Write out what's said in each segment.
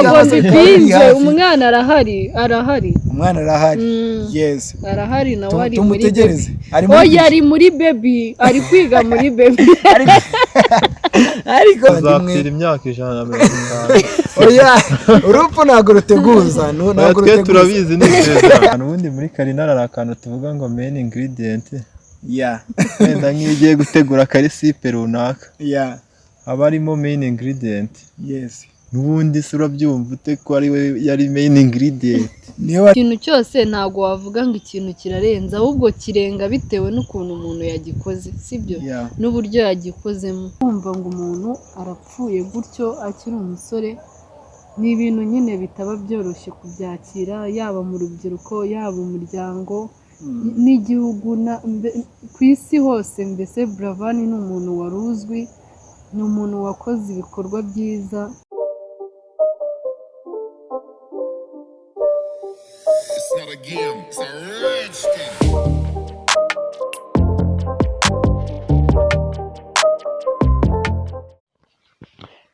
Ntabwo bipinze umwana arahari umwana arahari yes arahari nawe ari muri tumutegereze ari muri baby ari kwiga muri baby ariko azapfira imyaka 150 oya urupfu ntago ruteguza ntago ruteguza turabizi neza ubundi muri culinary ari akantu tuvuga ngo main ingredient wenda nk'igiye gutegura karisipe runaka aba arimo main ingredient yes nubundi surabyumva ute ko ari we yari main ingredient ikintu cyose ntago wavuga ngo ikintu kirarenza ahubwo kirenga bitewe n'ukuntu umuntu yagikoze sibyo n'uburyo yagikozemo kumva ngo umuntu arapfuye gutyo akiri umusore ni ibintu nyine bitaba byoroshye kubyakira yaba mu rubyiruko yaba umuryango n'igihugu ku isi hose mbese Bravani ni umuntu waruzwi ni umuntu wakoze ibikorwa byiza.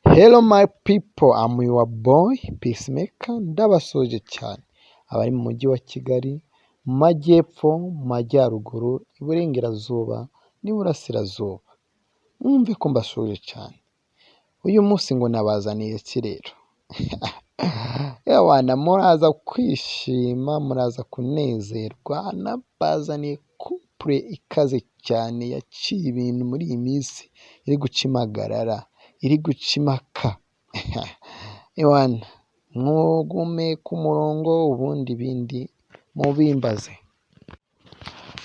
Hello my people, I'm your boy Peacemaker. Ndabasoje cyane abari mu mujyi wa Kigali, mu majyepfo, mu majyaruguru, iburengerazuba n'iburasirazuba. Mwumve ko mbashoje cyane. Uyu munsi ngo nabazaniye kirero. Yawana muraza kwishima, muraza kunezerwa, nabazaniye couple ikaze cyane yaciye ibintu muri iyi minsi iri gucimagarara. Iri gucimaka ewana mugume ku murongo ubundi bindi mubimbaze.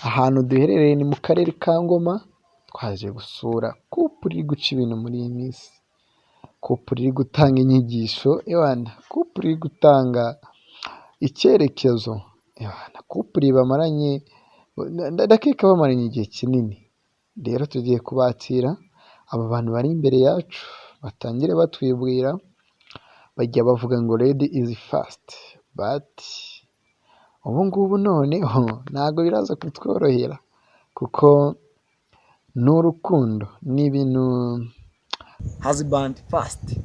Ahantu duherereye ni mu karere ka Ngoma, twaje gusura couple iri guca ibintu muri iyi minsi, couple iri gutanga inyigisho ewana, couple iri gutanga icyerekezo ewana, couple bamaranye ndakeka bamaranye igihe kinini. Rero tugiye kubakira aba bantu bari imbere yacu batangire batwibwira, bajya bavuga ngo lady is first, but ubu ngubu noneho ntabwo biraza kutworohera kuko n'urukundo n'ibintu husband first.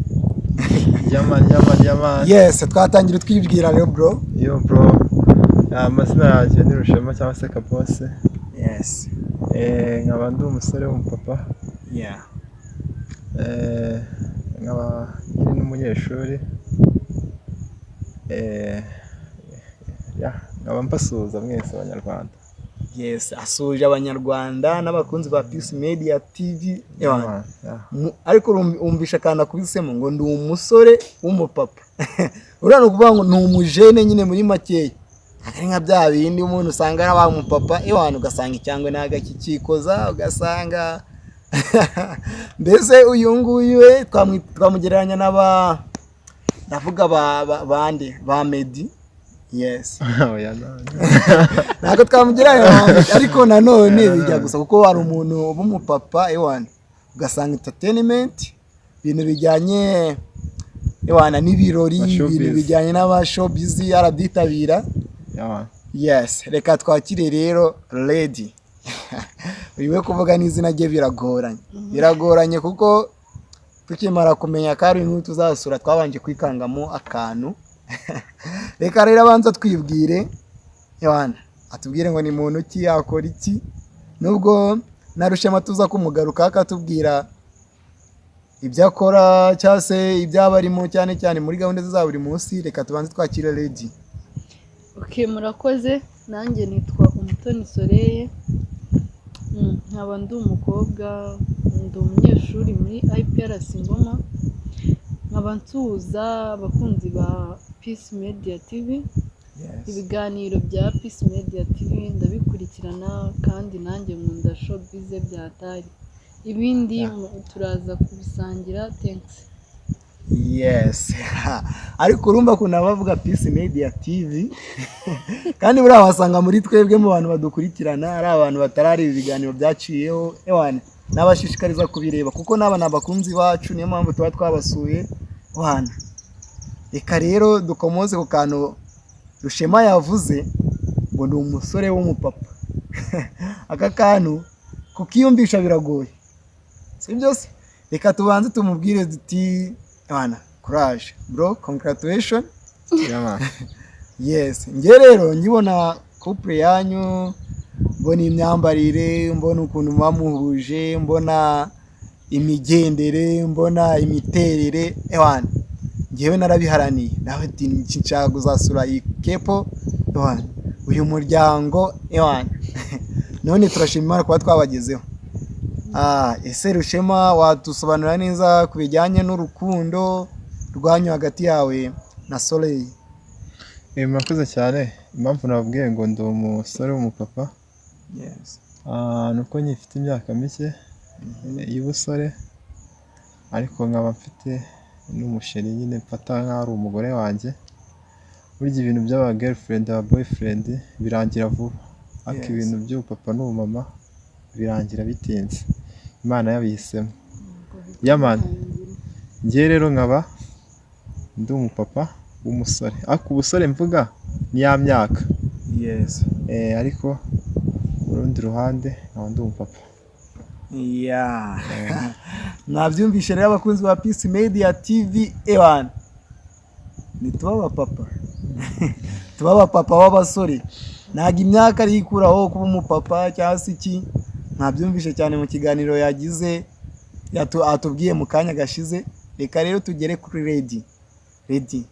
Yaman. Yes, twatangira twibwira rero bro. Yo bro, amazina yanjye ni Rushema cyangwa se Kapose. Yes. Nkaba ndi umusore w'umupapa. Nkaba ndi n'umunyeshuri. Nkaba mbasuhuza mwese abanyarwanda. Yes, asuje abanyarwanda n'abakunzi ba Peace Media TV. Ariko umvisha kana kubisemo ngo ndi umusore w'umupapa. Urano kuvuga ngo ni umujene nyine muri makeya. Ari nka bya bindi umuntu usanga ari abamupapa ewana ugasanga icyangwe nagakikikoza ugasanga mbese uyu nguyu we twamugereranya ndavuga bande ba Medi. Yes. Ntabwo twamugereranya ariko nanone bijya gusa kuko hari umuntu w'umupapa ewana ugasanga entertainment ibintu bijyanye ewana n'ibirori ibintu bijyanye n'abashowbiz arabyitabira. Yes, reka twakire rero lady. Uyu kuvuga n'izina rye biragoranye kuko tukimara kumenya ko ari inkuru tuzasura twabanje kwikangamo akantu. Reka rero abanza twibwire Yohana atubwire ngo ni muntu ki yakora iki, nubwo narushema tuza kumugaruka akatubwira ibyo akora cyangwa se ibyaba arimo cyane cyane muri gahunda za buri munsi. Reka tubanze twakire lady. Okay, murakoze. Nanjye nitwa Umutoni Soreye, nkaba ndi umukobwa, ndi umunyeshuri muri IPRC Ngoma, nkaba nsuhuza abakunzi ba Peace Media TV. Ibiganiro bya Peace Media TV ndabikurikirana kandi nanjye nkunda showbiz byatari, ibindi turaza kubisangira. Thanks. Yes. Ariko urumva ko nabavuga Peace Media TV kandi buri abasanga muri twebwe mu bantu badukurikirana ari abantu batarari ibiganiro byaciyeho ewana nabashishikariza kubireba kuko naba nabakunzi bacu, niyo mpamvu tuba twabasuye wana. Reka rero dukomoze ku kantu Rushema yavuze ngo ndi umusore w'umupapa. Aka kantu kukiyumvisha biragoye, si byose? Reka tubanze tumubwire duti wana courage bro, congratulations. Yeah, man. Yes, njye rero nkibona couple yanyu, mbona imyambarire, mbona ukuntu mwamuhuje, mbona imigendere, mbona imiterere, ewana njyewe narabiharaniye, nawe nshaka kuzasura iyi kepo, ewana uyu muryango, ewana none turashima Imana kuba twabagezeho. Ese Rushema, wadusobanurira neza ku bijyanye n'urukundo rwanyu hagati yawe na Soleil? Murakoze cyane. Impamvu nababwiye ngo ndi umusore w'umupapa, Yes. nuko nyifite imyaka mike y'ubusore, ariko nkaba mfite n'umusheri nyine mfata nk'aho ari umugore wanjye. Burya ibintu by'aba girlfriend aba boyfriend birangira vuba, ariko ibintu by'ubupapa n'ubumama birangira bitinze, Imana yabihisemo. Yamana, njye rero nkaba ndi umupapa w'umusore, ariko ubusore mvuga ni ya myaka. Yes. Ariko ku rundi ruhande nkaba ndi umupapa. Yeah. Mwabyumvishe rero abakunzi ba Peace Media TV, ewana nituba abapapa tuba abapapa w'abasore, ntabwo imyaka ari ikuraho kuba umupapa cyangwa se iki. Mwabyumvishe cyane mu kiganiro yagize, atubwiye mu kanya gashize. Reka rero tugere kuri Lady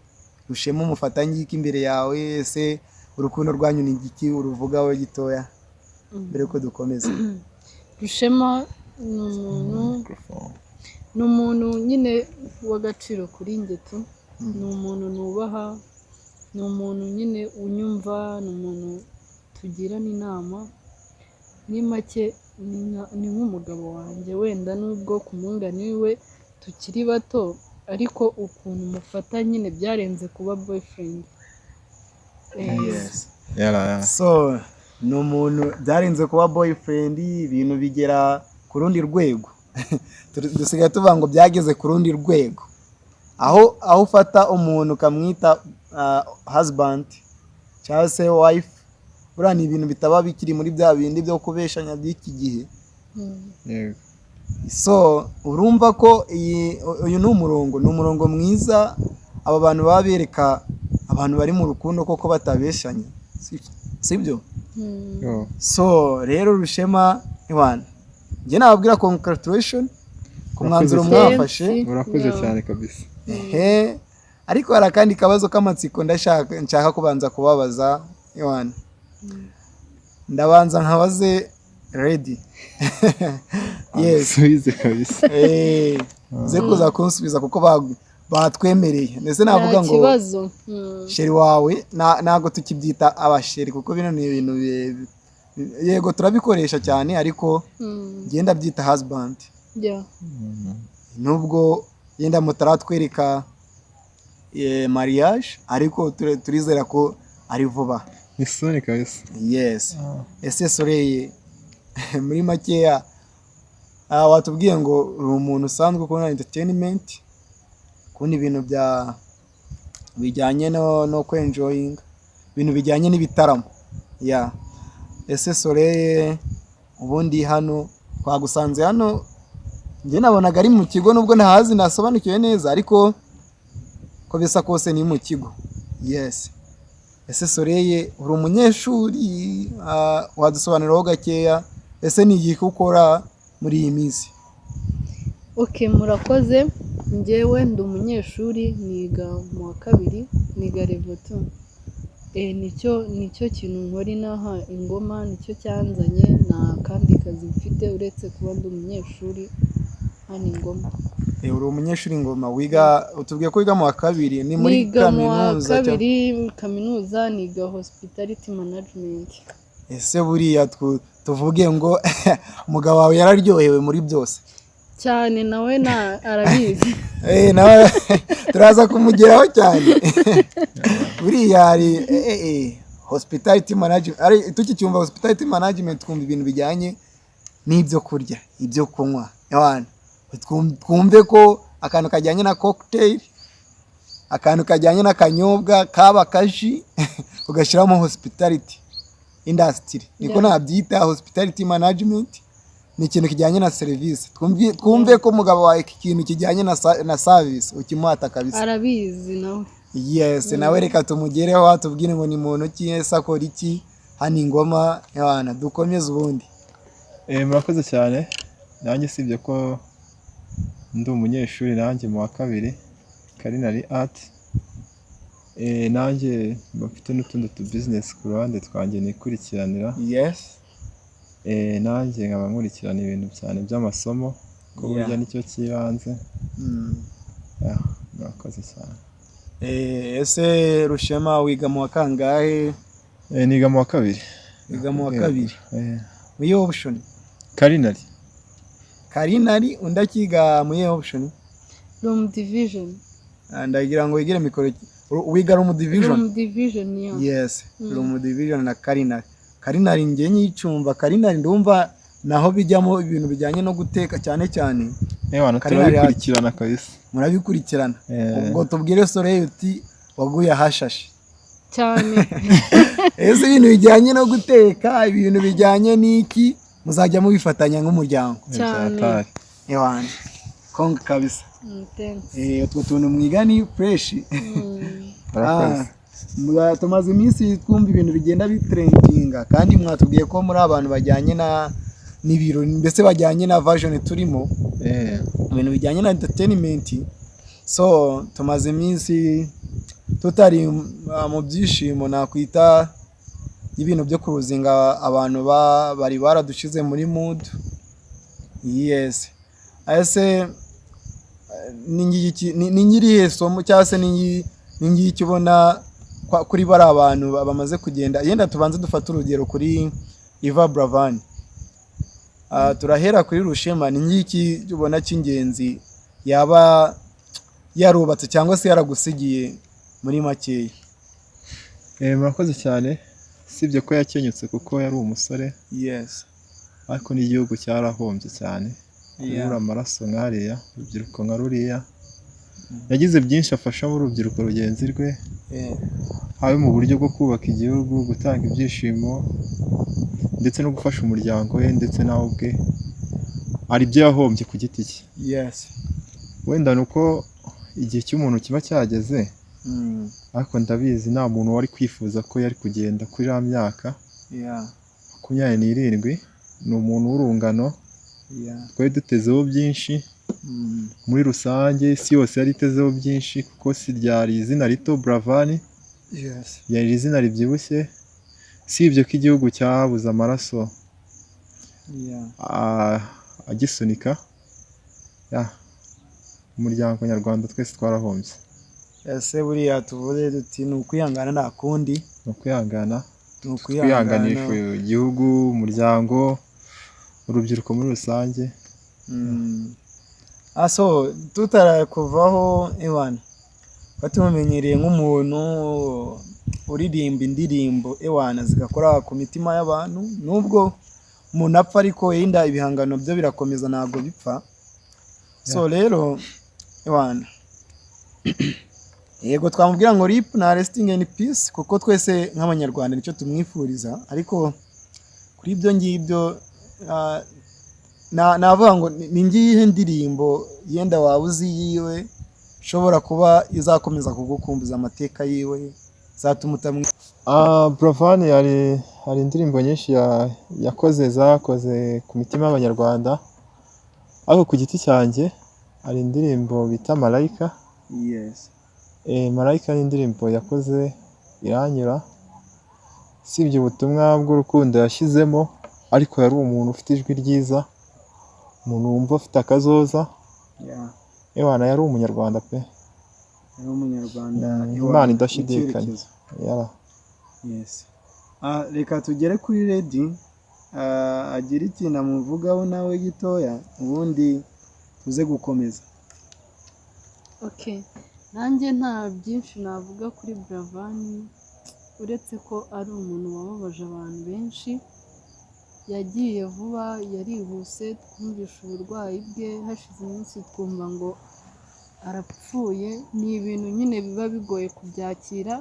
Rushema, umufatanye iki imbere yawe? Ese urukundo rwanyu ni igiki, uruvugaho gitoya mbere ko dukomeza? Rushema ni umuntu nyine w'agaciro kuri njye tu, ni umuntu nubaha, ni umuntu nyine unyumva, ni umuntu tugirana inama. Ni make ni nk'umugabo wanjye, wenda nubwo ku mungani we tukiri bato, ariko ukuntu mufata nyine byarenze kuba boyfriend. Yes. Yeah. So ni umuntu byarenze kuba boyfriend, ibintu bigera ku rundi rwego. Dusigaye tuvuga ngo byageze ku rundi rwego, aho ufata umuntu ukamwita husband cyangwa se wife. Buriya ni ibintu bitaba bikiri muri bya bindi byo kubeshanya by'iki gihe. So urumva ko uyu ni umurongo mwiza aba bantu baba bereka abantu bari mu rukundo koko batabeshanya, sibyo? So rero Rushema, ewana njye nababwira congratulations ku mwanzuro mwafashe. Murakoze cyane kabisa. Ariko hari akandi kabazo k'amatsiko nshaka kubanza kubabaza, ewana ndabanza nkabaze Lady. Yes. Subize kabisa. Ze kuza kunsubiza kuko batwemereye. Ndetse navuga ngo sheri wawe, ntago tukibyita abasheri kuko bino ni ibintu yego turabikoresha cyane, ariko genda byita husband. Nubwo yenda mutaratwereka mariage, ariko turizera ko ari vuba. Isoni kabisa. Yes. Ese Soleil, muri makeya watubwiye ngo uri umuntu usanzwe ukora entertainment, kundi ibintu bijyanye no kwenjoying, ibintu bijyanye n'ibitaramo. Ese Soleil, ubundi hano twagusanze hano, njye nabonaga ari mu kigo, nubwo ntahazi nasobanukiwe neza, ariko ko bisa kose ni mu kigo. Yes. Ese Soleil, uri umunyeshuri, wadusobanuriraho gakeya, ese ni igihe ukora muri iyi minsi? Murakoze. Njyewe ndi umunyeshuri, niga mu wa kabiri, niga level 2. Nicyo kintu nkora inaha ingoma, nicyo cyanzanye, nta kandi kazi mfite uretse kuba ndi umunyeshuri hano ingoma. Uri umunyeshuri ingoma, utubwiye ko wiga mu wa kabiri, ni muri kaminuza? Niga mu wa kabiri kaminuza, niga hospitality management. Ese buriya tuvuge ngo umugabo wawe yararyohewe muri byose cyane, nawe arabizi. Nawe turaza kumugeraho cyane. Buriya hari hospitality management, tukicyumva hospitality management twumva ibintu bijyanye n'ibyo kurya, ibyo kunywa. Twumve ko akantu kajyanye na cocktail, akantu kajyanye n'akanyobwa kaba kaji, ugashyiramo hospitality industry, niko nabyita hospitality management. ni ikintu kijyanye na serivisi. Twumve ko umugabo wawe ikintu kijyanye na service ukimuhata kabisa. Arabizi nawe. Yes, nawe reka tumugereho atubwire ngo ni muntu ki, ese akora iki, hano ingoma y'abana dukomeze ubundi. Murakoze cyane. Nanjye sibye ko ndi umunyeshuri nanjye mu wa kabiri culinary art. Nanjye bafite n'utundi business ku ruhande twanjye nikurikiranira. Yes. Nanjye nkaba nkurikirana ibintu cyane by'amasomo ko burya nicyo kibanze. Murakoze cyane. Ese Rushema wiga mu wa kangahe? Niga mu wa kabiri. Wiga mu wa kabiri. Muye option? Culinary. Culinary undakiga muye option? Room division. Ndagira ngo wigire mikoro. Wiga room division? Room division, yeah. Yes, room division na culinary. Culinary nge nyicumva, culinary ndumva naho bijyamo ibintu bijyanye no guteka cyane cyane. Turabikurikirana kabisa. Murabikurikirana. Ubwo tubwire Soleil uti waguye ahashashe cyane. Ese ibintu bijyanye no guteka, ibintu bijyanye n'iki muzajya mubifatanya nk'umuryango cyane. Ewana konga kabisa. Thanks. Utwo tuntu mwiga ni fresh. Tumaze iminsi twumva ibintu bigenda bitrendinga kandi mwatubwiye ko muri abantu bajyanye n'ibiro, mbese bajyanye na version turimo. Ibintu bijyanye na entertainment. So tumaze iminsi tutari mu byishimo nakwita ibintu byo kuruzinga abantu bari baradushize muri mood. Yes. Ese ni ngirihe somo cyangwa se ni ngiki ubona kuri bari abantu bamaze kugenda? Yenda tubanze dufata urugero kuri Eva Bravani. Turahera kuri Rushema, ni ngiki ubona cy'ingenzi yaba yarubatse cyangwa se yaragusigiye muri makeya? Murakoze cyane. Sibye ko yakenyutse kuko yari umusore. Yes. Ariko n'igihugu cyarahombye cyane. Kubura amaraso nk'ariya, urubyiruko nka ruriya. Yagize byinshi afasha mu rubyiruko rugenzi rwe. Habe mu buryo bwo kubaka igihugu, gutanga ibyishimo ndetse no gufasha umuryango we ndetse nawe ubwe. Ari byo yahombye ku giti cye. Yes. Wenda nuko igihe cy'umuntu kiba cyageze. Ariko ndabizi nta muntu wari kwifuza ko yari kugenda kuri ya myaka. 27. Ni umuntu w'urungano. Twari dutezeho byinshi. Muri rusange isi yose yari itezeho byinshi kuko si ryari izina rito Bravani. Yes. Yari izina ribyibushye. Si ibyo ko igihugu cyabuze amaraso agisunika. Umuryango nyarwanda twese twarahombye. Ese buriya tuvuze duti ni ukwihangana nta kundi. Ni ukwihangana. Twihanganisha igihugu, umuryango, urubyiruko muri rusange. So tutarakuvaho Ewana, batumenyereye nk'umuntu uririmba indirimbo Ewana zigakora ku mitima y'abantu. Nubwo umuntu apfa ariko yenda ibihangano byo birakomeza ntabwo bipfa. So rero Ewana, yego twamubwira ngo rip na resting in peace kuko twese nk'abanyarwanda nicyo tumwifuriza. Ariko kuri ibyo ngibyo navuga ngo ni ngiye ndirimbo yenda waba uzi yiwe shobora kuba izakomeza kugukumbuza amateka yiwe zatuma Bravani hari indirimbo nyinshi zakoze ku mitima y'abanyarwanda. Ariko ku giti cyanjye hari indirimbo bita Malayika. Yes. Malayika ni indirimbo yakoze iranyura. Sibye ubutumwa bw'urukundo yashyizemo, ariko yari umuntu ufite ijwi ryiza, umuntu wumva afite akazoza. Ewana yari umunyarwanda pe. Yari umunyarwanda. Imana idashidikanya. Yes. Reka tugere kuri Lady. Agira ikintu amuvugaho nawe gitoya ubundi tuze gukomeza. Okay. Nanjye nta byinshi navuga kuri Bravani uretse ko ari umuntu wababaje abantu benshi. Yagiye vuba, yarihuse, twumvisha uburwayi bwe, hashize iminsi twumva ngo arapfuye. Ni ibintu nyine biba bigoye kubyakira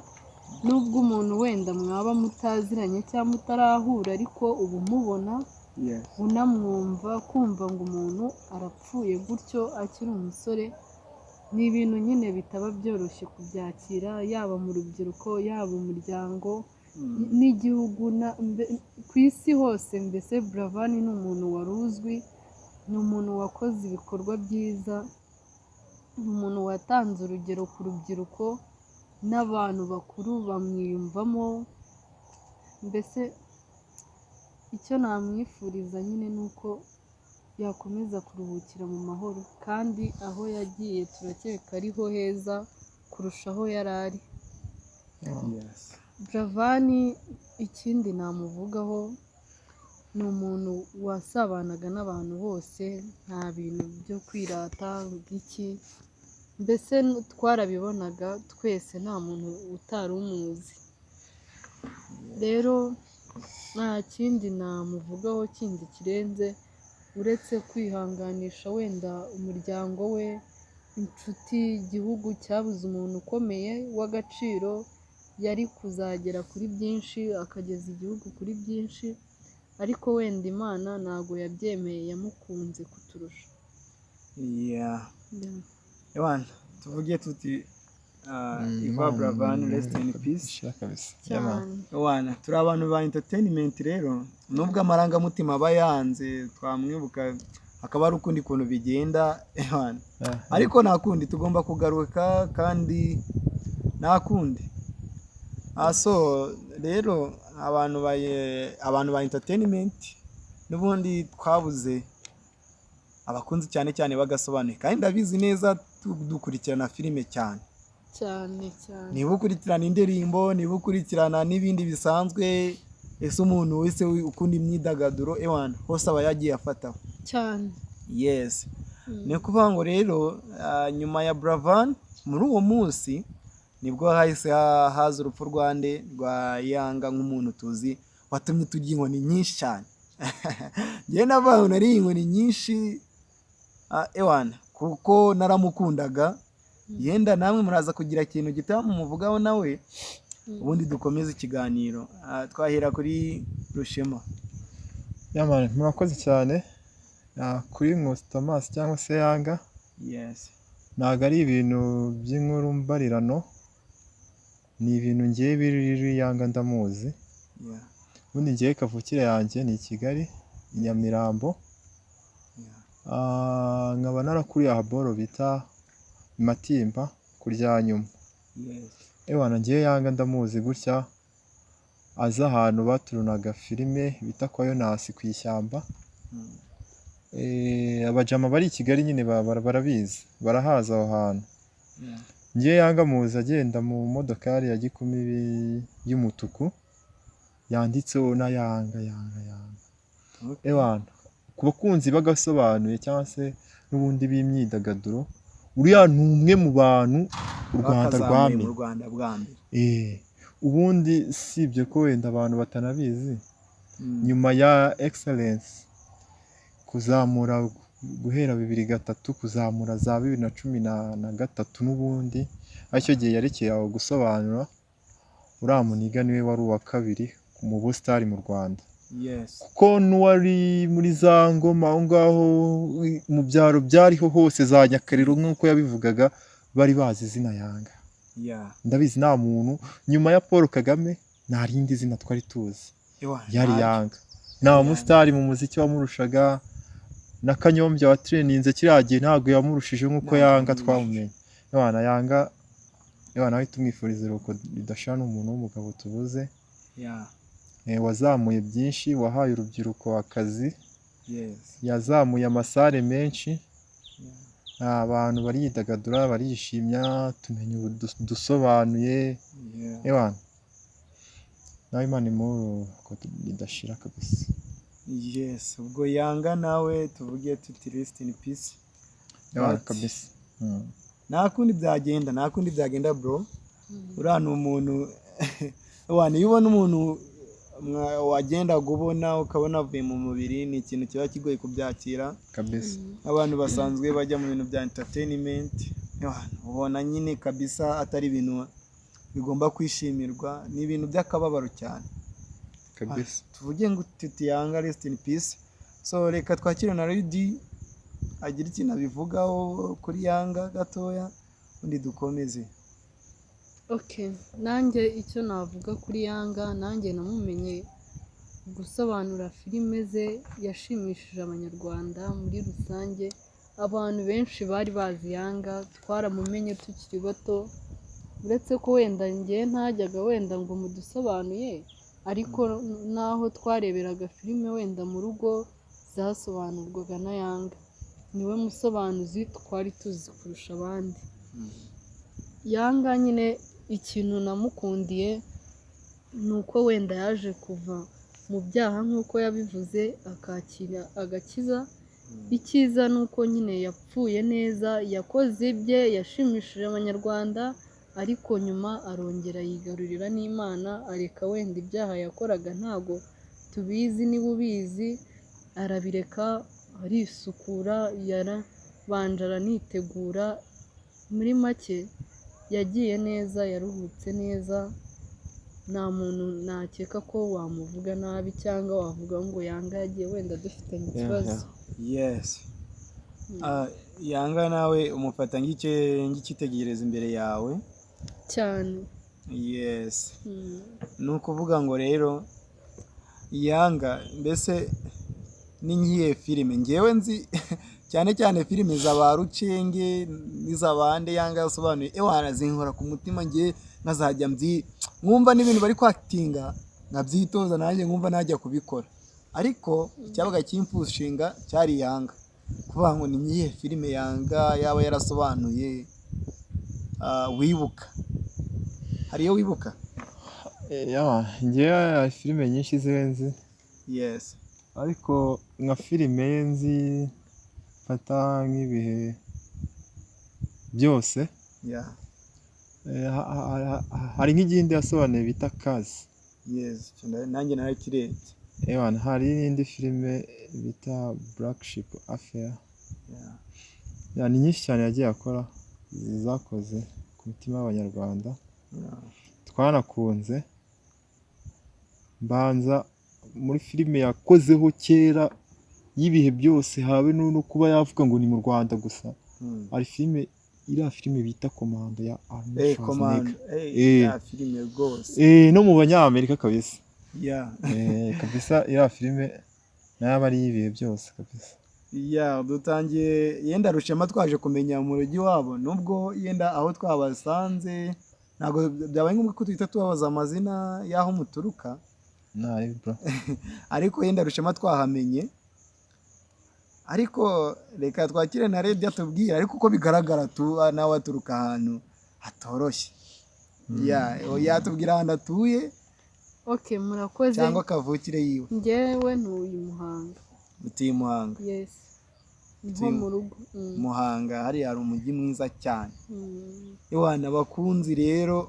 nubwo umuntu wenda mwaba mutaziranye cyangwa mutarahura ariko ubu mubona Yes. unamwumva, kumva ngo umuntu arapfuye gutyo akiri umusore, ni ibintu nyine bitaba byoroshye kubyakira, yaba mu rubyiruko, yaba umuryango n'igihugu ku isi hose. Mbese Buravan ni umuntu wari uzwi, ni umuntu wakoze ibikorwa byiza, ni umuntu watanze urugero ku rubyiruko n'abantu bakuru bamwiyumvamo. Mbese icyo namwifuriza nyine ni uko yakomeza kuruhukira mu mahoro, kandi aho yagiye turakeka ariho heza kurusha aho yari ari. Yes. Buravan ikindi namuvugaho, ni umuntu wasabanaga n'abantu bose, nta bintu byo kwirata iki, mbese twarabibonaga twese, nta muntu utari umuzi. Rero nta kindi namuvugaho kindi kirenze uretse kwihanganisha wenda umuryango we, inshuti, igihugu cyabuze umuntu ukomeye w'agaciro, yari kuzagera kuri byinshi, akageza igihugu kuri byinshi, ariko wenda Imana ntabwo yabyemeye, yamukunze kuturusha. Ewana, tuvuge tuti Iva Buravan, rest in peace. Ewana, turi abantu ba entertainment rero, nubwo amarangamutima aba yanze twamwibuka akaba ari ukundi kuntu bigenda, ewana, ariko nta kundi, tugomba kugaruka kandi nta kundi. So rero abantu ba entertainment n'ubundi twabuze abakunzi cyane cyane bagasobanuye, kandi ndabizi neza dukurikirana filime cyane. Niba ukurikirana indirimbo, niba ukurikirana n'ibindi bisanzwe, ese umuntu wese ukunda imyidagaduro, ewana, hose aba yagiye afataho cyane. Yes. Ni ukuvuga ngo rero nyuma ya Buravan muri uwo munsi nibwo hahise haza urupfu rwa Yanga, nk'umuntu tuzi watumye turya inkoni nyinshi cyane. Njye nabaho nari inkoni nyinshi, ewana, kuko naramukundaga. Yenda namwe muraza kugira ikintu mumuvugaho nawe, ubundi dukomeze ikiganiro. Twahera kuri Rushema. Murakoze cyane. Kuri Nkusi Thomas cyangwa se Yanga, Yes. ntabwo ari ibintu by'inkuru mbarirano, ni ibintu ngiye biri Yanga ndamuzi. Ubundi ngiye kavukire yanjye ni i Kigali, i Nyamirambo. Nkaba narakuriye ahaboro bita Matimba kurya nyuma. Ewana, ngiye Yanga ndamuzi gutya, aza ahantu baturunaga filime bita kwa Yonasi ku ishyamba. Abajama bari i Kigali nyine barabizi, barahaza aho hantu. Ngiye Yanga muzi agenda mu modokari ya gikumi y'umutuku yanditseho na Yanga. Ewana, ku bakunzi bagasobanuye cyangwa se n'ubundi b'imyidagaduro, uriya ni umwe mu bantu u Rwanda rwamenye. Ubundi sibye ko wenda abantu batanabizi, nyuma ya excellence kuzamura guhera 2003 kuzamura za 2013 n'ubundi aricyo gihe yarekeye aho gusobanura, uriya muniga niwe wari uwa kabiri mu busitari mu Rwanda. Kuko n'uwari muri za ngoma aho ngaho mu byaro byariho hose za Nyakariro nk'uko yabivugaga, bari bazi izina Yanga. Ndabizi nta muntu nyuma ya Paul Kagame nta rindi zina twari tuzi, yari Yanga. Nta musitari mu muziki wamurushaga, na Kanyombya wa traininze kiriya gihe ntabwo yamurushije nk'uko Yanga twamumenye. Yanga, nawe tumwifuriza uruko ridashira, n'umuntu w'umugabo tubuze. Wazamuye byinshi, wahaye urubyiruko akazi. Yazamuye amasare menshi, abantu baridagadura, barishimya, tumenya dusobanuye. Nawe Imana imuruko ridashira kabisa. Yes, ubwo Yanga nawe tuvuge tuti rest in peace. Kabisa. Nta kundi byagenda bro. Uriya ni umuntu ewana, iyo ubona umuntu wagenda ubona ukabona avuye mu mubiri, ni ikintu kiba kigoye kubyakira kabisa. Abantu basanzwe bajya mu bintu bya entertainment, ubona nyine kabisa atari ibintu bigomba kwishimirwa, ni ibintu by'akababaro cyane kabisa. Tuvuge ngo tuti Yanga rest in peace. so reka twakire na Lady agira ikintu abivugaho kuri Yanga gatoya undi dukomeze. Okay, nanjye icyo navuga kuri Yanga, nanjye namumenye gusobanura filime ze, yashimishije abanyarwanda muri rusange. Abantu benshi bari bazi Yanga, twaramumenye tukiri bato, uretse ko wenda njye ntajyaga wenda ngo mudusobanuye, ariko naho twareberaga filime wenda mu rugo zasobanurwaga na Yanga, niwe musobanuzi twari tuzi kurusha abandi. Yanga nyine ikintu namukundiye ni uko wenda yaje kuva mu byaha nk'uko yabivuze, akakira agakiza. Icyiza ni uko nyine yapfuye neza, yakoze ibye, yashimishije abanyarwanda, ariko nyuma arongera yigarurira n'Imana, areka wenda ibyaha yakoraga ntago tubizi, niba ubizi, arabireka arisukura, yarabanje aranitegura. Muri make yagiye neza, yaruhutse neza, nta muntu nakeka ko wamuvuga nabi cyangwa wavuga ngo Yanga yagiye wenda dufitanye ikibazo. Yes. Yanga nawe umufata nk'icyitegereza imbere yawe cyane. Yes. Ni ukuvuga ngo rero Yanga mbese ni nk'iye filime ngewe nzi cyane cyane filime za Rucenge n'izabande Yanga yasobanuye zinkora ku mutima, ngiye nkazajya mwumva n'ibintu bari kwakitinga nkabyitoza nanjye nkumva najya kubikora, ariko icyabaga kimpushinga cyari Yanga, kuvuga ngo ni nk'iye filime Yanga yaba yarasobanuye. Wibuka hari iyo wibuka? ngewe filime nyinshi zirenze, Yes. ariko nka filime nzi mfata nk'ibihe byose, Yeah. hari nk'igindi yasobanuye bita Kazi. Yes, nanjye narakirebye. Hari n'indi filime bita Black Sheep Affair. Yeah. Ni nyinshi cyane yagiye akora zakoze ku mutima w'abanyarwanda. Twanakunze mbanza muri filime yakozeho kera y'ibihe byose, habe no kuba yavuga ngo ni mu Rwanda gusa. Hari filime, iriya filime bita Komando ya Arnold Schwarzenegger. Ya filime rwose. No mu banyamerika kabisa. Yeah. Kabisa iriya filime nayo aba ari iy'ibihe byose kabisa. Yeah, dutangiye yenda Rushema twaje kumenya mu rugi wabo, nubwo yenda aho twabasanze ntabwo byabaye ngombwa ko tuhita tubabaza amazina y'aho muturuka. Bro. Ariko yenda Rushema twahamenye, ariko reka twakire na Lady atubwira, ariko uko bigaragara nawe aturuka ahantu hatoroshye. Yatubwira ahantu atuye. Okay, murakoze. Cyangwa kavukire yiwe. Njyewe ntuye Muhanga. Utuye Muhanga? Yes. Nko mu rugo. Muhanga hari umujyi mwiza cyane. Abakunzi rero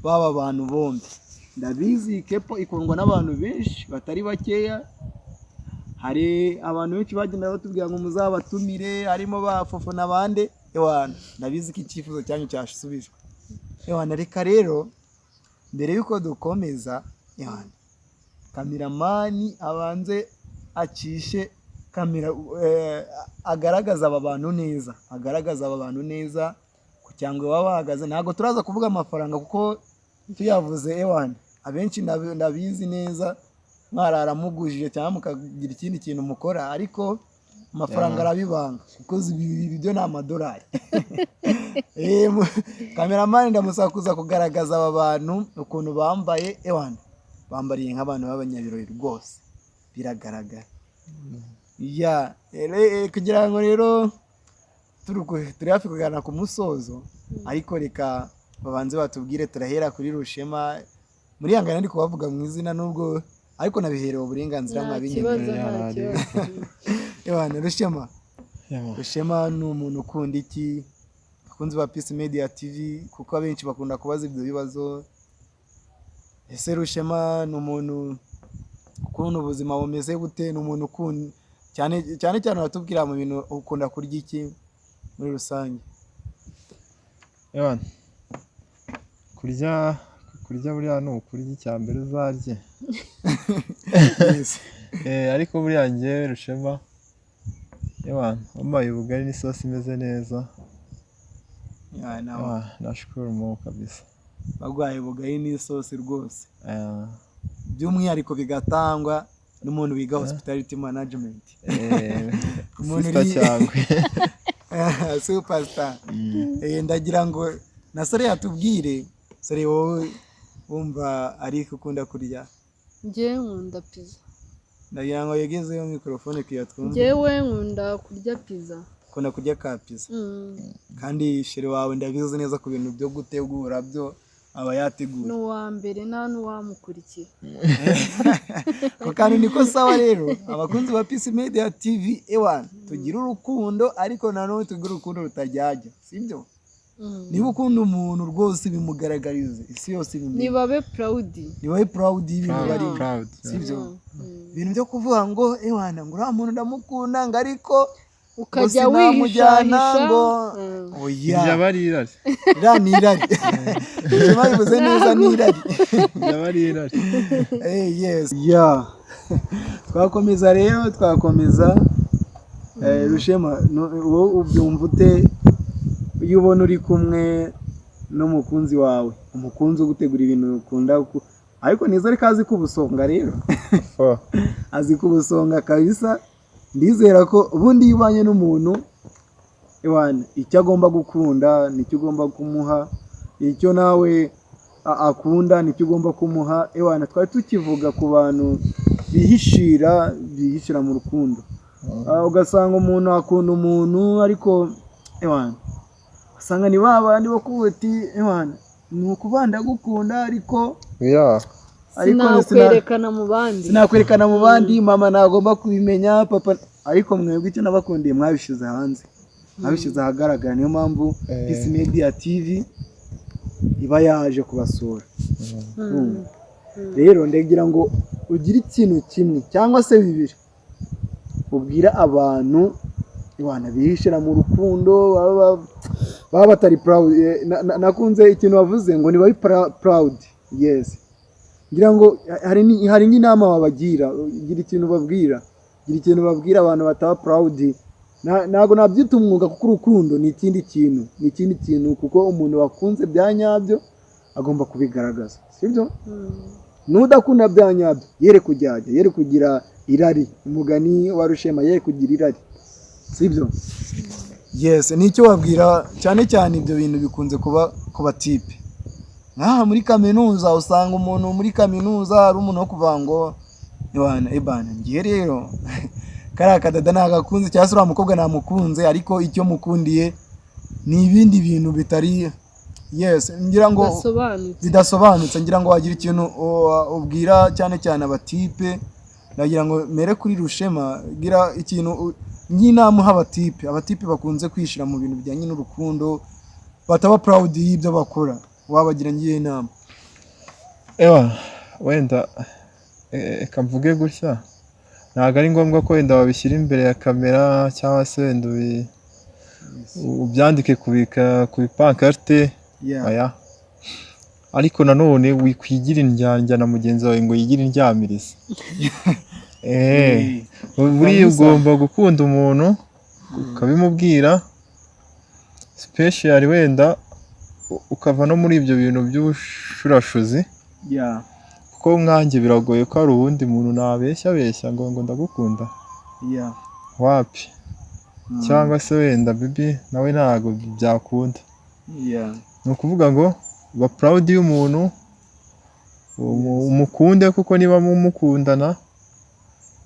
baba abantu bombi, ndabizi kepo ikundwa n'abantu benshi batari bakeya. Hari abantu benshi bagenda batubwira ngo muzabatumire, harimo bafufu n'abandi. Ndabizi ko icyifuzo cyanyu cyasubijwe. Reka rero mbere yuko dukomeza, kameramani abanze acishe kamera, agaragaza aba bantu neza, kugira ngo baba bahagaze. Ntabwo turaza kuvuga amafaranga kuko tuyavuze abenshi ndabizi neza mwararamugujije cyangwa mukagira ikindi kintu mukora, ariko amafaranga arabibanga kuko ibi byo ni amadolari. Kameramani ndamusaba kuza kugaragaza aba bantu ukuntu bambaye. Bambariye nk'abantu b'abanyabirori rwose, biragaragara. Kugira ngo rero turi hafi kugana ku musozo, ariko reka babanze batubwire. Turahera kuri Rushema, muri Yanga ndi kubavuga mu izina nubwo, ariko nabiherewe uburenganzira mwabinyemerera. Rushema ni umuntu ukunda iki? Abakunzi ba Peace Media TV, kuko abenshi bakunda kubaza ibyo bibazo. Ese Rushema ni umuntu ukunda ubuzima bumeze gute? Ni umuntu ukunda cyane batubwira mu bintu ukunda kurya iki muri rusange? Kurya kurya buriya ni ukurya icya mbere uzarye. Yes. Ariko buriya njyewe Rushema wampaye ubugari n'isosi imeze neza. Nashukuru Mungu kabisa. Bagwaye ubugari n'isosi rwose. By'umwihariko bigatangwa n'umuntu wiga hospitality management. Umuntu cyangwa superstar. Ndagira ngo na Sore atubwire, Sore wowe wumva ari ukunda kurya? Njyewe nkunda pizza. Ndagira ngo yegezeyo microphone kiyatwumve. Njyewe nkunda kurya pizza. Ukunda kurya ka pizza. Kandi sheri wawe ndabizi neza ku bintu byo gutegura byo aba yateguye. N'uwa mbere nta n'uwamukurikira. Kandi niko sawa rero abakunzi ba Peace Media TV ewan tugira urukundo ariko nanone tugira urukundo rutajyajya, sibyo? Niba ukunda umuntu rwose bimugaragarize isi yose bimenye. Nibabe proud. Nibabe proud y'ibintu bari sibyo? Ibintu byo kuvuga ngo ewana ngo uriya muntu ndamukunda ngo ariko ukajya wihishahisha ngo oya yabarirari nirari Rushema bivuze neza nirari yabarirari. Yes twakomeza rero Rushema wowe ubyumva ute iyo ubona uri kumwe n'umukunzi wawe, umukunzi ugutegura ibintu ukunda ariko nizo ari kazi kubusonga rero azi kubusonga kabisa. Ndizera ko ubundi yibanye n'umuntu ewana icyo agomba gukunda nicyo ugomba kumuha, icyo nawe akunda nicyo ugomba kumuha. Ewana twari tukivuga ku bantu bihishira mu rukundo. Ugasanga umuntu akunda umuntu ariko ewana usanga ni babandi bo kubuti ewana ni ukubanda gukunda ariko sinakwerekana mu bandi mama nagomba kubimenya papa, ariko mwebwe icyo nabakundiye mwabishize hanze, mwabishize ahagaragara. Niyo mpamvu Peace Media TV iba yaje kubasura. Rero ndagira ngo ugire ikintu kimwe cyangwa se bibiri ubwira abantu ibana bihishira mu rukundo baba batari proud. Nakunze ikintu wavuze ngo ni bari proud. Yes, ngira ngo hari n'inama wabagira, gira ikintu babwira abantu bataba proud. Nago nabyita umwuga kuko urukundo ni ikindi kintu kuko umuntu wakunze bya nyabyo agomba kubigaragaza, sibyo? Nudakunda bya nyabyo yere kugira irari, umugani wa Rushema yere kugira irari, sibyo? Yes, nicyo wabwira cyane ibyo bintu bikunze kuba ku batipe. Muri kaminuza usanga umuntu muri kaminuza ari umuntu wo kuvuga ngo ebana ngiye rero kariya kadada nagakunze cyangwa se uriya mukobwa namukunze ariko icyo mukundiye ni ibindi bintu bitari ngira ngo bidasobanutse. Ngira ngo wagira ikintu ubwira cyane abatipe. Nagira ngo mere kuri Rushema gira ikintu nyinama abatipe bakunze kwishira mu bintu bijyanye n'urukundo bataba proud y'ibyo bakora, wabagira ngiye inama. Wenda kamvuge gutya ntabwo ari ngombwa ko wenda babishyira imbere ya kamera cyangwa se wenda ubyandike ku bipankarte. Ariko nanone wikwigira indyarya na mugenzi wawe ngo yigire indyamirize. Buriya ugomba gukunda umuntu ukabimubwira, special wenda ukava no muri ibyo bintu by'ubushurashuzi. Kuko nkanjye biragoye ko hari uwundi muntu nabeshya ngo ndagukunda. Wapi cyangwa se wenda bibi nawe ntago byakunda. Ni ukuvuga ngo ba proud y'umuntu umukunde, kuko niba mumukundana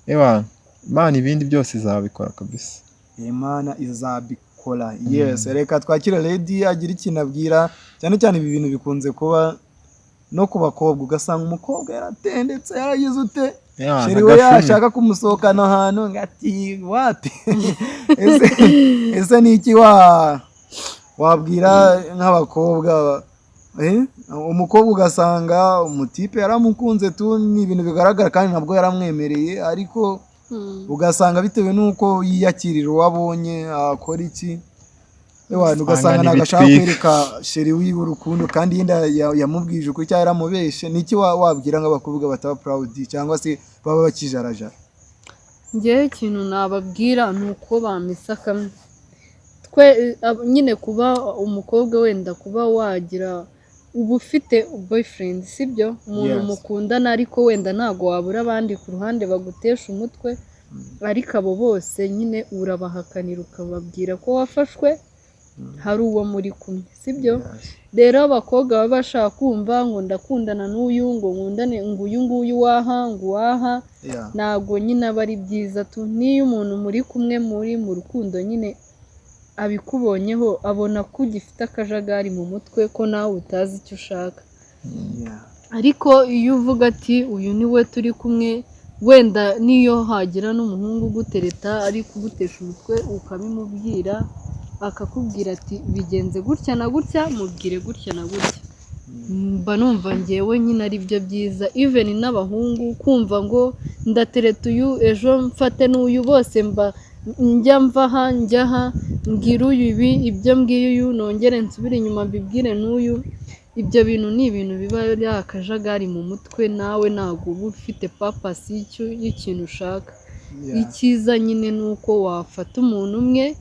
Imana ibindi byose izabikora kabisa. Imana izabikora. Yes, reka twakira Lady agira ikintu abwira cyane ibi bintu bikunze kuba no ku bakobwa. Ugasanga umukobwa yaratendetse yaragize ute sheri we yashaka kumusohokana ahantu ngati wapi ese niki wabwira nk'abakobwa umukobwa ugasanga umutipe yaramukunze tu ni ibintu bigaragara kandi nabwo yaramwemereye, ariko ugasanga bitewe nuko yiyakirira uwabonye akora iki ugasanga ntabwo ashaka kwereka sheri wiwe urukundo kandi yenda yamubwije ukuri cyangwa yaramubeshe. Niki wabwira nk'abakobwa bataba proud cyangwa se baba bakijarajara? Njyewe ikintu nababwira ni uko bamisa kamwe. Nyine kuba umukobwa wenda kuba wagira uba ufite boyfriend sibyo, umuntu mukundana ariko wenda ntago wabura abandi ku ruhande bagutesha umutwe, ariko abo bose nyine urabahakanira ukababwira ko wafashwe hari uwo muri kumwe sibyo. Rero abakobwa baba bashaka kumva ngo ndakundana n'uyu, ngo nkundane ngo uyu nguyu waha ngo waha, ntago nyine aba ari byiza tu. Niyo umuntu muri kumwe muri mu rukundo nyine abikubonyeho abona ko ugifite akajagari mu mutwe, ko nawe utazi icyo ushaka. Ariko iyo uvuga ati uyu ni we turi kumwe, wenda niyo hagira n'umuhungu ugutereta ari kugutesha umutwe ukabimubwira, akakubwira ati bigenze gutya na gutya, mubwire gutya na gutya, mba numva ngewe nyine ari byo byiza. Even n'abahungu kumva ngo ndatereta uyu ejo mfate n'uyu, bose mba njya mva aha njya aha, mbwira uyu ibi, ibyo mbwiye uyu nongere nsubire inyuma mbibwire n'uyu. Ibyo bintu ni ibintu biba ari akajagari mu mutwe, nawe ntabwo uba ufite papasi y'ikintu ushaka. Icyiza nyine ni uko wafata umuntu umwe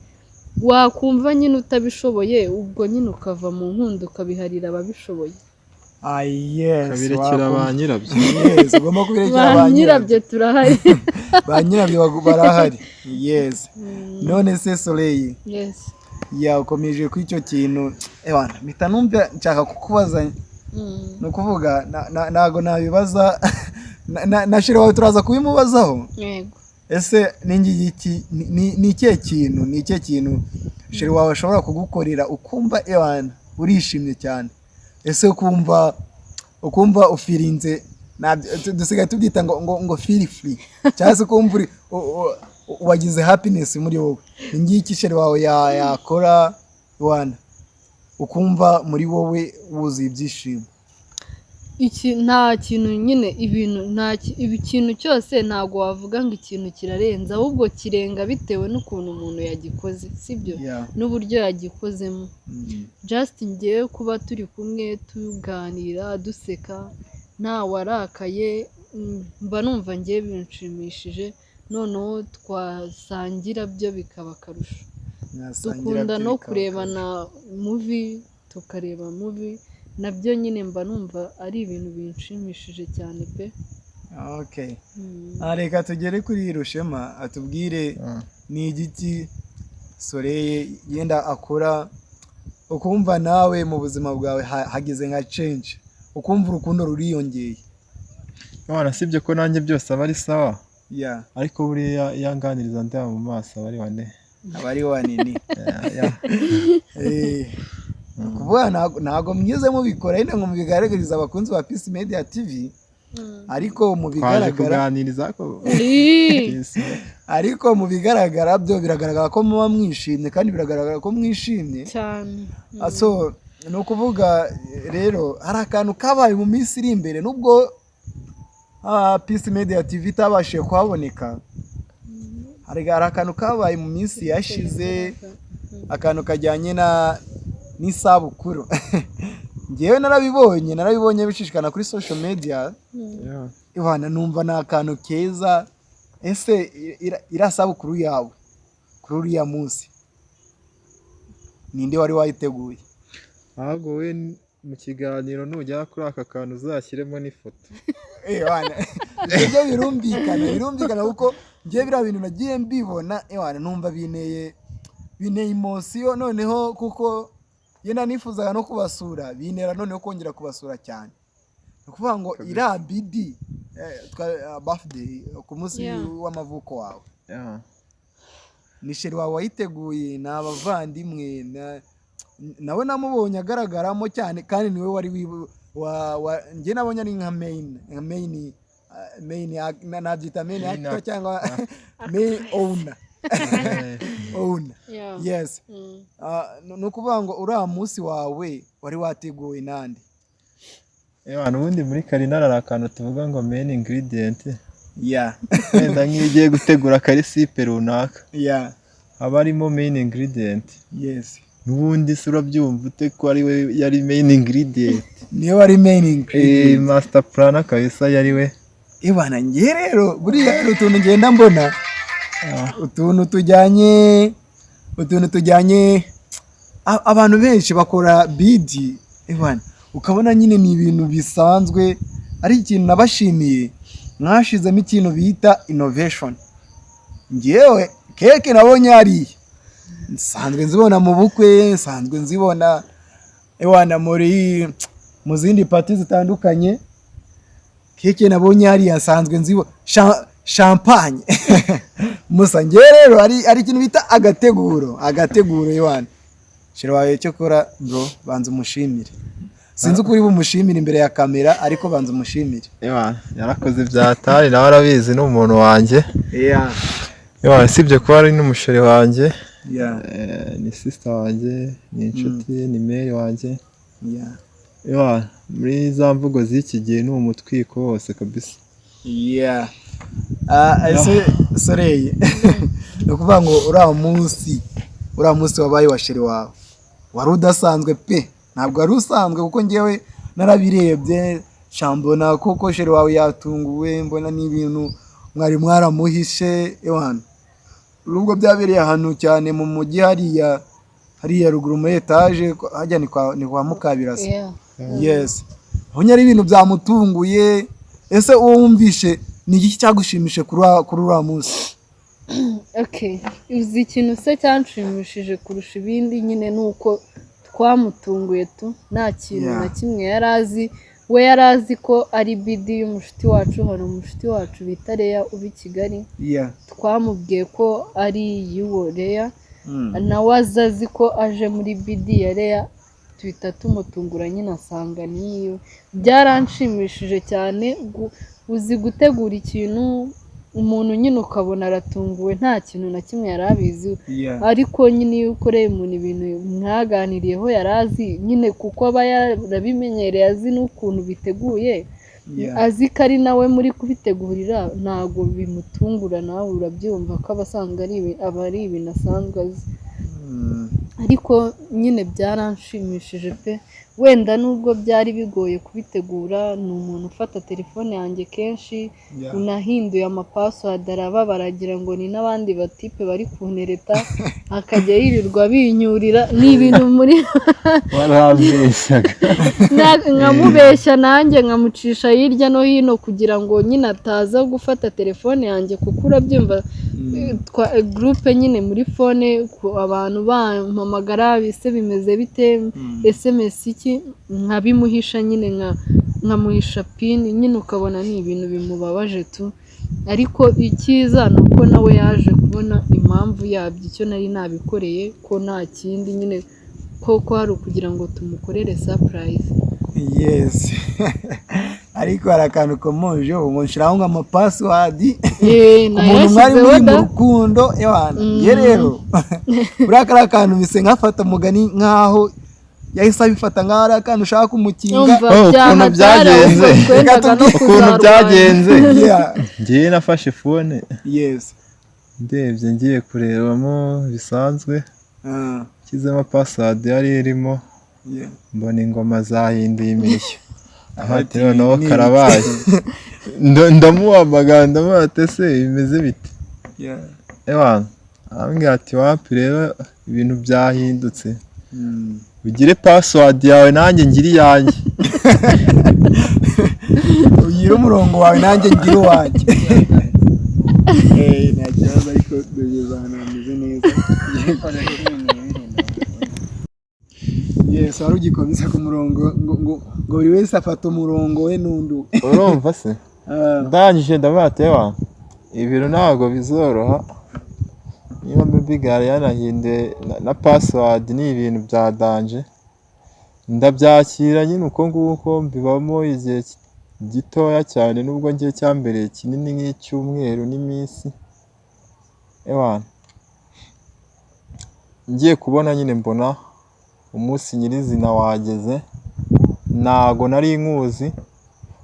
wakumva nyine utabishoboye, ubwo nyine ukava mu nkundo ukabiharira ababishoboye. Kabirekera ba nyirabyo. Ugomba kubirekera ba nyirabyo. Turahari. Ba nyirabyo barahari. None se Soleil, ukomeje ku icyo kintu mpita numva nshaka kukubaza. Ni ukuvuga ntago nabibaza na sheri wawe turaza kubimubazaho. Ese ni ikihe kintu sheri wawe ashobora kugukorera ukumva urishimye cyane? Ese ukumva ufirinze, dusigaye tubyita ngo feel free, cyangwa se ukumva wagize happiness muri wowe? Ni ngiki sheri wawe yakora ukumva muri wowe wuzuye ibyishimo? Nta kintu nyine ikintu cyose ntabwo wavuga ngo ikintu kirarenza, ahubwo kirenga bitewe n'ukuntu umuntu yagikoze sibyo, n'uburyo yagikozemo. Just ngewe kuba turi kumwe tuganira duseka nta warakaye, mba numva ngewe binshimishije. Noneho twasangira byo bikaba akarusho. Dukunda no kurebana movie, tukareba movie, nabyo nyine mba numva ari ibintu binshimishije cyane pe. Reka tugere kuri Rushema atubwire ni igiki Soleil yenda akora ukumva nawe mu buzima bwawe hagize nka change, ukumva urukundo ruriyongeye. Sibyo ko nanjye byose aba ari sawa, ariko buriya yanganiriza ndeba mu maso aba ari wanini. Kuvuga ntago mwize mubikora yenda ngo mubigaragariza abakunzi ba Peace Media TV, ariko mu bigaragara ariko mu bigaragara byo biragaragara ko muba mwishimye, kandi biragaragara ko mwishimye cyane. Ni ukuvuga rero hari akantu kabaye mu minsi iri imbere, nubwo Peace Media TV itabashije kuhaboneka, hari akantu kabaye mu minsi yashize, akantu kajyanye n'isabukuru. Ngewe narabibonye bishishikana kuri social media. Numva ni akantu keza. Ese irasabukuru yawe kuri uriya munsi ninde wari wayiteguye? Ahubwo we mu kiganiro nujya kuri aka kantu uzashyiremo n'ifoto. Ibyo birumvikana kuko ngewe biriya bintu nagiye mbibona numva bineye emotion. Noneho kuko yenda nifuzaga no kubasura, bintera noneho kongera kubasura cyane. Ni ukuvuga ngo irabidi birthday ku munsi w'amavuko wawe, ni sheri wawe wayiteguye, ni abavandimwe, nawe namubonye agaragaramo cyane, kandi niwe wari njye nabonye ari nka main nabyita main actor cyangwa main owner. Yes. Ni ukuvuga ngo uriya munsi wawe wari wateguwe nande? Ubundi muri Karinari hari akantu tuvuga ngo main ingredient. Wenda nk'iyo ugiye gutegura akaresipe runaka, haba harimo main ingredient. n'ubundi se urabyumva ute ko ari we yari main ingredient niyo wari main ingredient master plan kabisa yari we ibana ngiye rero buriya hari utuntu ngenda mbona utuntu tujyanye abantu benshi bakora bidi ibana ukabona nyine ni ibintu bisanzwe ari ikintu nabashimiye mwashizemo ikintu bita innovation ngewe keke nabonye hariya nsanzwe nzibona mu bukwe nsanzwe nzibona ibana mu zindi pati zitandukanye keke nabonye hariya nsanzwe nzibona champagne musa ngewe rero ari ikintu bita agateguro ibana shira wawe cyo kora bro banza umushimire sinzi uko uri bumushimire imbere ya kamera ariko banza umushimire yarakoze byatari nawe arabizi n'umuntu wanjye sibyo kuba ari n'umusheri wanjye ni sister wanjye ni inshuti ni meri wanjye muri za mvugo z'iki gihe ni umutwiko wose kabisa soreye ni ukuvuga ngo uriya munsi wabaye wa sheri wawe wari udasanzwe pe ntabwo wari usanzwe kuko ngewe narabirebye shambona kuko sheri wawe yatunguwe mbona n'ibintu mwari mwaramuhishe nubwo byabereye ahantu cyane mu mujyi hariya ruguru muri etaje hajya ni kwa Mukabirasa yes aho nyari ibintu byamutunguye ese uwo wumvishe ni iki cyagushimishe kuri uriya munsi uzi ikintu se cyanshimishije kurusha ibindi nyine ni uko twamutunguye nta kintu na kimwe yari azi we yari azi ko ari bidi y'umushuti wacu hari umushuti wacu bita Leya uba i Kigali twamubwiye ko ari y'uwo Leya na waza azi ko aje muri bidi ya Leya tuhita tumutungura nyine asanga niyo byaranshimishije cyane uzi gutegura ikintu umuntu nyine ukabona aratunguwe nta kintu na kimwe yari abizi ariko nyine iyo ukoreye umuntu ibintu mwaganiriyeho yari azi nyine kuko aba yarabimenyereye azi n'ukuntu biteguye azi ko ari nawe muri kubitegurira ntabwo bimutungura nawe urabyumva ko aba ari ibintu asanzwe azi ariko nyine byaranshimishije pe wenda nubwo byari bigoye kubitegura ni umuntu ufata telefone yanjye kenshi unahinduye amapassword araba baragira ngo ni n'abandi batipe bari kuntereta akajya yirirwa binyurira ni ibintu muri warabeshyaga nkamubeshya nanjye nkamucisha hirya no hino kugira ngo nyine ataza gufata telefone yanjye kuko urabyumva groupe nyine muri phone abantu bampamagara bise bimeze bite SMS iki nkabimuhisha nyine nkamuhisha pin nyine ukabona ni ibintu bimubabaje ariko icyiza ni uko nawe yaje kubona impamvu yabyo icyo nari nabikoreye ko nta kindi nyine ko hari ukugira ngo tumukorere surprise yes ariko hari akantu komoje ubu nshiraho nk'amapassword umuntu mwari muri mu rukundo ye rero burakara akantu bise nkafata mugani nkaho yahise abifata nkaho ari akantu ushaka kumukinga ukuntu byagenze ngiye nafashe phone ndebye ngiye kurebamo bisanzwe kizemo password yari irimo mbona ingoma zahinduye imirishyo ahati noneho karabaye ndamuhamagara ndamuhate se bimeze bite ambwira ati wapi rero ibintu byahindutse ugire password yawe nanjye ngiri yanjye ugire umurongo wawe nanjye ngiri wanjye nta kibazo ariko dugeze ahantu hameze neza yes wari ugikomeza ku murongo ngo buri wese afata umurongo we n'undu urumva se ndangije ndabatewa ibintu ntabwo bizoroha niba mbigara yanahinduye na password ni ibintu bya danje ndabyakira nyine uko nguko mbibamo igihe gitoya cyane nubwo ngiye cyambere kinini nk'icyumweru n'iminsi ngiye kubona nyine mbona umunsi nyirizina wageze ntago nari nkuzi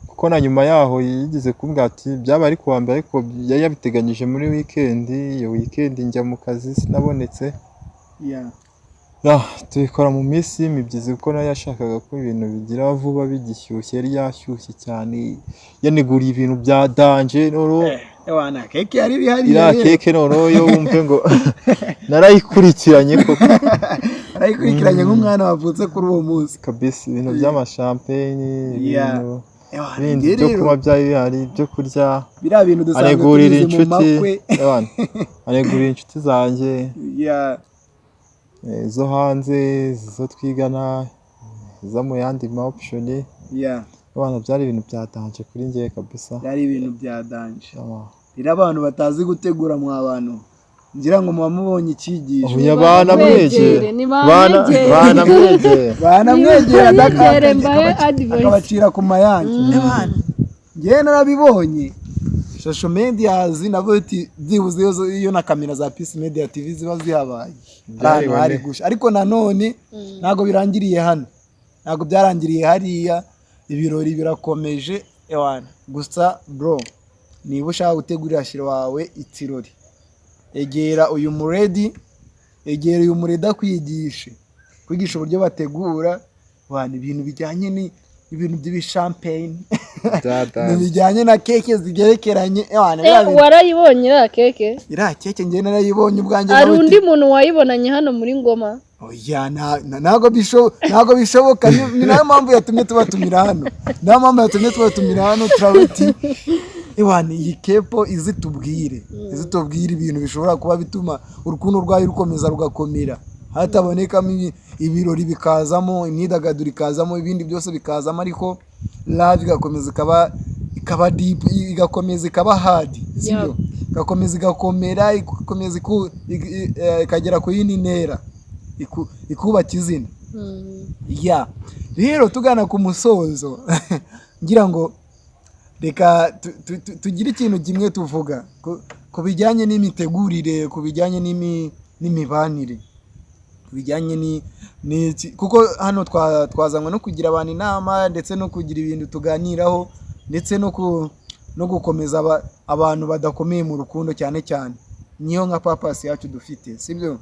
kuko na nyuma yaho yigeze kumbwira ati byaba ari kuwa mbere ariko yari yabiteganyije muri weekend iyo weekend njya mu kazi sinabonetse tubikora mu minsi y'imibyizi kuko nayo yashakaga ko ibintu bigira vuba bigishyushye, yari yashyushye cyane, yaneguriye ibintu bya danje noneho ewana keke yari bihari iriya keke noneho yo wumve ngo narayikurikiranye koko arayikurikiranye nk'umwana wavutse kuri uwo munsi kabisa, ibintu by'amashampeni, ibintu bindi Rero, byo kunywa byari bihari, byo kurya, biriya bintu dusanzwe anegurira tubizi mu inshuti, makwe. anegurira inshuti zanjye Yeah. zo hanze, zo twigana, zo mu yandi ma option, Yeah. abana byari ibintu byatanje kuri njye kabisa. Byari ibintu bya danje. Rero abantu batazi gutegura mu abantu ngira ngo muba mubonye icyigisho. Ubu bana mwegere, bana mwegere akabacira ku mayange. Njye narabibonye social medias nabo byibuze iyo na kamera za Peace Media TV ziba zihabaye ahantu hari gusha, ariko nanone ntago birangiriye hano, ntago byarangiriye hariya, ibirori birakomeje ewana. Gusa bro, niba ushaka gutegurira shiro wawe ikirori, egera uyu muredi, egera uyu muredi akwigisha uburyo bategura wana ibintu bijyanye n'ibintu by'ibishampanye bijyanye na keke zigerekeranye. Warayibonye iriya keke? Iriya keke njye narayibonye ubwanjye. Hari undi muntu wayibonanye hano muri Ngoma? Oya, ntago bishoboka. Ni nayo mpamvu yatumye tubatumira hano, turabati ewana iyi kepo izitubwire ibintu bishobora kuba bituma urukundo rwayo rukomeza rugakomera, hatabonekamo ibirori bikazamo, imyidagaduro ikazamo, ibindi byose bikazamo, ariko love igakomeza ikaba deep, igakomeza ikaba hard, sibyo? Igakomeza igakomera, igakomeza ikagera ku yindi ntera, ikubaka izina. Rero tugana ku musozo ngira ngo reka tugire ikintu kimwe tuvuga ku bijyanye n'imitegurire, ku bijyanye n'imibanire, ku bijyanye kuko hano twazanywe no kugira abantu inama ndetse no kugira ibintu tuganiraho, ndetse no gukomeza abantu badakomeye mu rukundo cyane cyane. Niyo nka purpose yacu dufite, sibyo?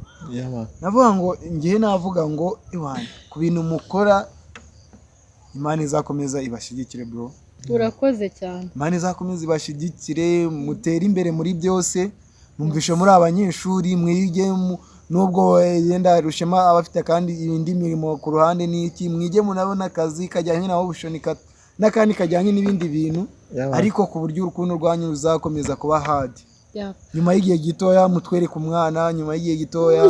Navuga ngo navuga ngo iwanyu ku bintu mukora, Imana izakomeza ibashyigikire bro. Urakoze cyane. Imana izakomeza ibashyigikire, mutere imbere muri byose, mumvishe muri abanyeshuri, mwige nubwo yenda rushema abafite kandi indi mirimo ku ruhande n'iki, mwige munabona akazi kajyanye naho bushonika n'akandi kajyanye n'ibindi bintu, ariko ku buryo urukundo rwanyu ruzakomeza kuba hard. Nyuma y'igihe gitoya mutwereke umwana, nyuma y'igihe gitoya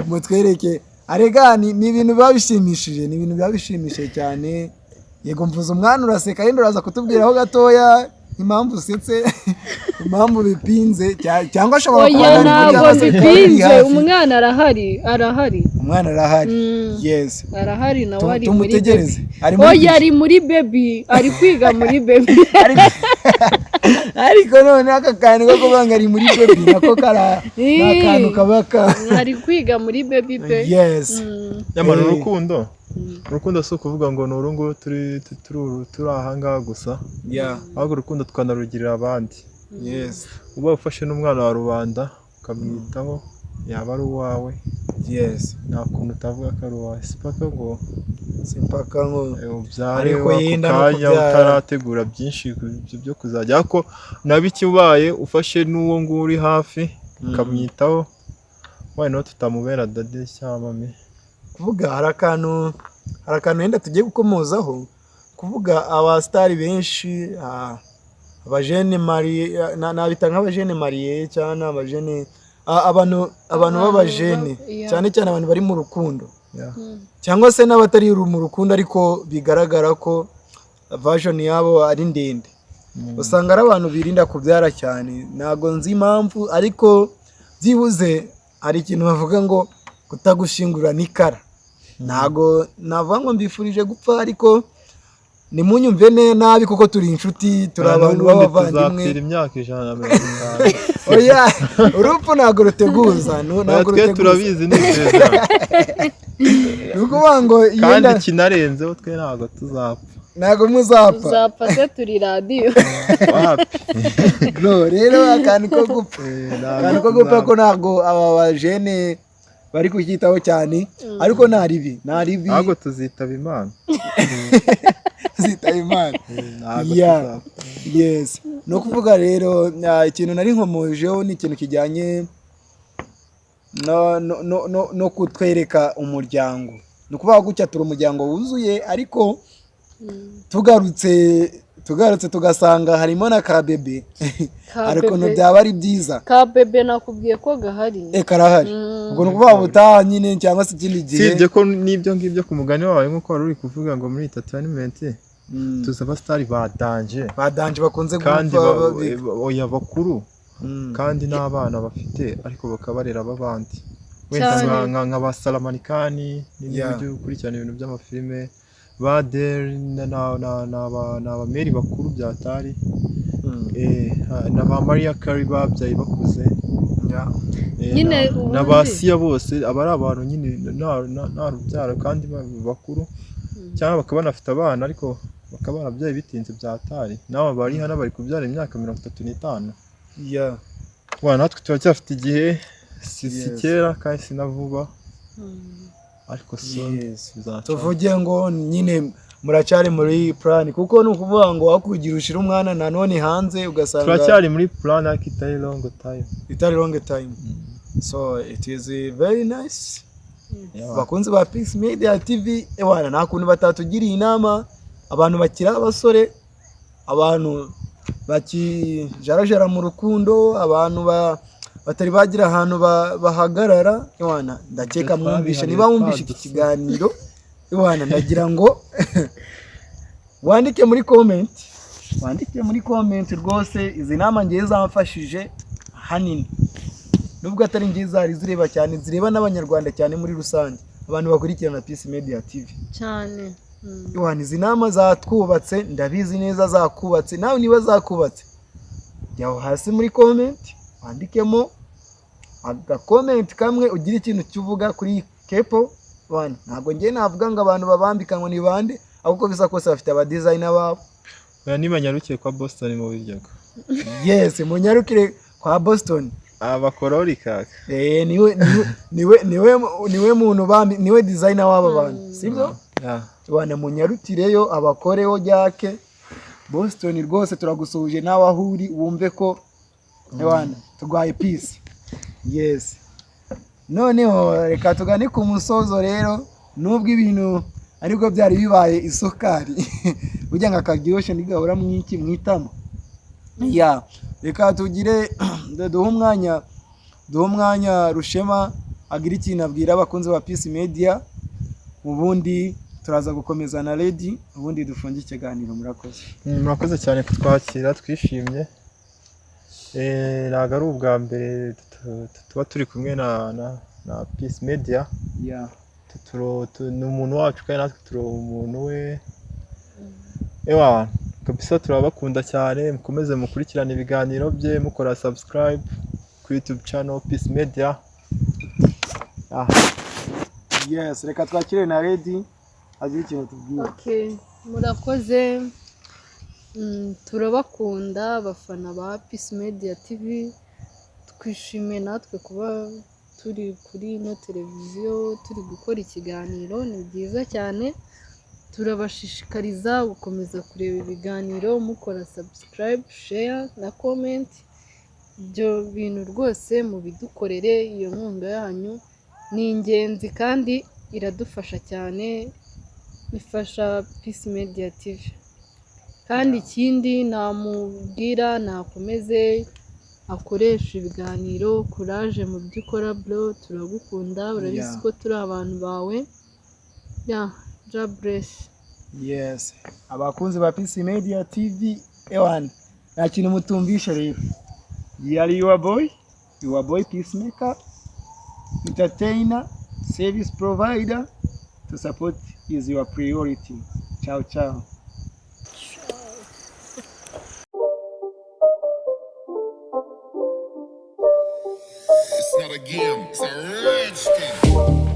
mutwereke arega ni ibintu biba bishimishije, cyane. Yego mvuze umwana uraseka, yenda uraza kutubwiraho gatoya impamvu usetse, impamvu bipinze, cyangwa ashobora kuba ntabwo bipinze. Umwana arahari. Umwana arahari. Yes. Arahari nawe ari muri baby. Ari muri baby, ari kwiga muri baby. Ariko none aka kantu ko kubanga ari muri baby nako akantu kabaka. Ari kwiga muri baby pe. Yes. Nyamara urukundo si ukuvuga ngo ni urungu turi ahangaha gusa, ahubwo urukundo tukanarugirira abandi. Yes. Uba ufashe n'umwana wa rubanda ukamwitaho, yaba ari uwawe. Yes. Nta kuntu utavuga ko ari uwawe, simpaka ngo ubyare ako kanya utarategura byinshi byo kuzajya, ariko nabiki ubaye ufashe n'uwo nguwo uri hafi ukamwitaho, why not tutamubera dade cyangwa mami. Kuvuga hari akantu wenda tugiye gukomozaho, kuvuga abastari benshi, abajene mariye, nabita nk'abajene mariye cyane, abajene abantu b'abajene cyane abantu bari mu rukundo, cyangwa se n'abatari mu rukundo ariko bigaragara ko version yabo ari ndende. Usanga ari abantu birinda kubyara cyane, ntago nzi impamvu, ariko byibuze hari ikintu bavuga ngo kutagushingura n'ikara. Ntago navuga ngo mbifurije gupfa, ariko nimunyumve nabi kuko turi inshuti, turi abantu b'abavandimwe. Tuzapfira imyaka 150. Oya, urupfu ntago ruteguza, twe turabizi neza. Nukuvuga ngo kandi kinarenzeho twe ntago tuzapfa. Ntago muzapfa. Tuzapfa se turi radio. Bro, rero akantu ko gupfa ko ntago aba bajene bari kucyitaho cyane ariko nta ribi ahubwo tuzitaba imana zitaba imana ntabwo yeah yes no kuvuga rero ikintu nari nkomojeho ni ikintu kijyanye no kutwereka umuryango, ni ukuvuga gutya turi umuryango wuzuye ariko tugarutse tugasanga harimo na ka bebe ariko byaba ari byiza. Ka bebe nakubwiye ko gahari karahari ubwo ni ukuvuga ubutaha nyine cyangwa se ikindi gihe. Sibye ko n'ibyo ngibyo ku mugani wawe nk'uko wari uri kuvuga ngo muri entertainment tuzi abasitari badanje bakunze kandi oya bakuru kandi n'abana bafite ariko bakabarera abandi wenda nka ba Salamanikani n'ibyo gukurikirana ibintu by'amafilime baderi n'abameri bakuru byatari na ba Maria Carey babyaye bakuze nyine n'abasiya bose aba ari abantu nyine nta rubyaro kandi bakuru cyangwa bakaba banafite abana ariko bakaba barabyaye bitinze byatari n'aba bari hano bari kubyara imyaka 35 natwe turacyafite igihe si kera kandi si na vuba ariko tuvuge ngo nyine muracyari muri plan kuko ni ukuvuga ngo wakugira ushira umwana nanone hanze ugasanga turacyari muri plan ariko itari long time so it is very nice. Bakunzi ba Peace Media TV ewana nta kuntu batatugiriye inama, abantu bakira abasore, abantu bakijarajara mu rukundo, abantu batari bagira ahantu bahagarara ewana ndakeka mwumvisha niba wumvisha iki kiganiro ewana ndagira ngo wandike muri comment rwose izi nama ngiye zamfashije hanini, nubwo atari ngiza zireba cyane zireba n'abanyarwanda cyane muri rusange abantu bakurikirana Peace Media TV cyane. Yohani izi nama zatwubatse ndabizi neza zakubatse, nawe niba zakubatse jyaho hasi muri comment wandikemo aga comment kamwe ugira ikintu cyuvuga kuri kepo bana. Ntabwo ngiye navuga ngo abantu babambika ngo ni bande ahubwo bisa kose bafite aba designer babo. Nibanyarukiye kwa Boston mu biryago. Yes, munyarukire kwa Boston. Abakorori kaka. Niwe muntu bambi niwe designer w'aba bantu. Sibyo? Bana munyarutireyo abakoreho ryake. Boston rwose turagusuhuje nawe ahuri wumve ko bana tugwaye peace. Yes. Noneho reka tugane ku musozo rero, nubwo ibintu ariko byari bibaye isukari burya nka kagioshe ndigahora mwiki mwitamo. Reka tugire duha umwanya Rushema agira ikintu abwira abakunzi ba Peace Media, ubundi turaza gukomeza na Lady, ubundi dufunge ikiganiro. Murakoze cyane kutwakira, twishimye. Ntago ari ubwa mbere tuba turi kumwe na Peace Media. Ni umuntu wacu kandi natwe turi umuntu we. Kabisa turabakunda cyane, mukomeze mukurikirana ibiganiro bye, mukora subscribe kuri YouTube channel Peace Media. Yes, reka twakire na Lady agira ikintu tubwira. Okay, murakoze. Turabakunda abafana ba Peace Media TV, twishimiye natwe kuba turi kuri no televiziyo turi gukora ikiganiro, ni byiza cyane. Turabashishikariza gukomeza kureba ibiganiro, mukora subscribe, share na comment. Ibyo bintu rwose mubidukorere, iyo nkunga yanyu ni ingenzi kandi iradufasha cyane, bifasha Peace Media TV. Kandi ikindi namubwira nakomeze akoresha ibiganiro, courage mu byo ukora bro, turagukunda, urabizi ko turi abantu bawe. God bless. Yes, abakunzi ba Peace Media TV ewan nta kintu mutumvisha rero. Yari your boy Peacemaker, entertainer, service provider. To support is your priority. Ciao ciao. It's not a game, it's a rich thing.